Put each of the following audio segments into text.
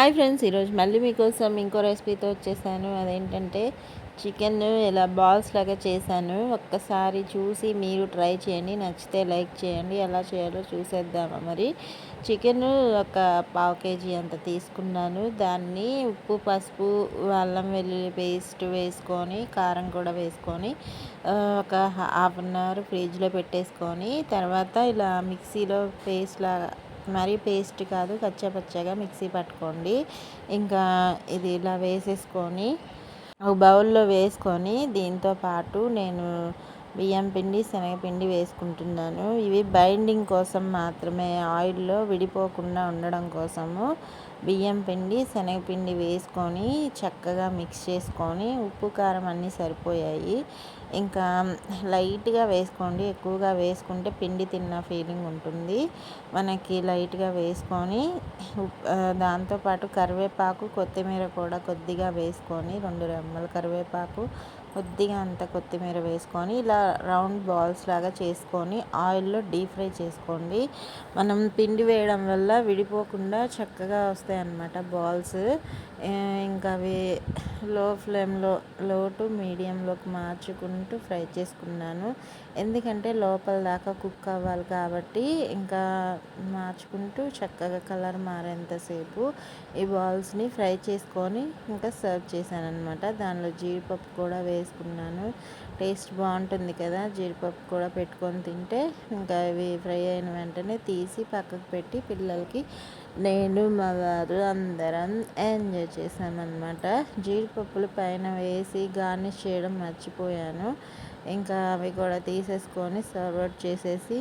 Hi friends, ఈరోజు మళ్ళీ మీకోసం ఇంకో రెసిపీతో వచ్చేసాను. అదేంటంటే చికెన్ ఇలా బాల్స్ లాగా చేశాను. ఒక్కసారి చూసి మీరు ట్రై చేయండి, నచ్చితే లైక్ చేయండి. ఎలా చేయాలో చూసేద్దామా మరి. చికెన్ ఒక పావు కేజీ అంత తీసుకున్నాను. దాన్ని ఉప్పు, పసుపు, అల్లం వెల్లుల్లి పేస్ట్ వేసుకొని, కారం కూడా వేసుకొని ఒక హాఫ్ అన్ అవర్ ఫ్రిడ్జ్లో పెట్టేసుకొని, తర్వాత ఇలా మిక్సీలో పేస్ట్‌లాగా, మరీ పేస్ట్ కాదు, కచ్చాపచ్చాగా మిక్సీ పట్టుకోండి. ఇంకా ఇది ఇలా వేసేసుకొని ఒక బౌల్లో వేసుకొని, దీంతో పాటు నేను బియ్యం పిండి, శనగపిండి వేసుకుంటున్నాను. ఇవి బైండింగ్ కోసం మాత్రమే, ఆయిల్లో విడిపోకుండా ఉండడం కోసము బియ్యం పిండి, శనగపిండి వేసుకొని చక్కగా మిక్స్ చేసుకొని, ఉప్పు కారం అన్నీ సరిపోయాయి. ఇంకా లైట్గా వేసుకోండి, ఎక్కువగా వేసుకుంటే పిండి తిన్న ఫీలింగ్ ఉంటుంది. మనకి లైట్గా వేసుకొని దాంతోపాటు కరివేపాకు, కొత్తిమీర కూడా కొద్దిగా వేసుకొని, 2 రెమ్మల కరివేపాకు, కొద్దిగా అంత కొత్తిమీర వేసుకొని ఇలా రౌండ్ బాల్స్ లాగా చేసుకొని ఆయిల్లో డీప్ ఫ్రై చేసుకోండి. మనం పిండి వేయడం వల్ల విడిపోకుండా చక్కగా వస్తాయి అన్నమాట బాల్స్. ఇంకా అవి లో టు మీడియంలోకి మార్చుకుంటూ ఫ్రై చేసుకున్నాను. ఎందుకంటే లోపల దాకా కుక్ అవ్వాలి కాబట్టి ఇంకా మార్చుకుంటూ చక్కగా కలర్ మారేంతసేపు ఈ బాల్స్ని ఫ్రై చేసుకొని ఇంకా సర్వ్ చేశాను అనమాట. దానిలో జీడిపప్పు కూడా వేసుకున్నాను. టేస్ట్ బాగుంటుంది కదా, జీడిపప్పు కూడా పెట్టుకొని తింటే. ఇంకా ఇవి ఫ్రై అయిన వెంటనే తీసి పక్కకు పెట్టి పిల్లలకి, నేను, మా వారు అందరం ఎంజాయ్ చేసామన్నమాట. జీడిపప్పులు పైన వేసి గార్నిష్ చేయడం మర్చిపోయాను. ఇంకా అవి కూడా తీసేసుకొని సర్వ్ అవుట్ చేసేసి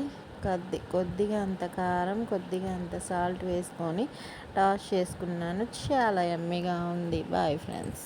కొద్దిగా అంత కారం, కొద్దిగా అంత సాల్ట్ వేసుకొని టాస్ చేసుకున్నాను. చాలా యమ్మీగా ఉంది. Boy friends.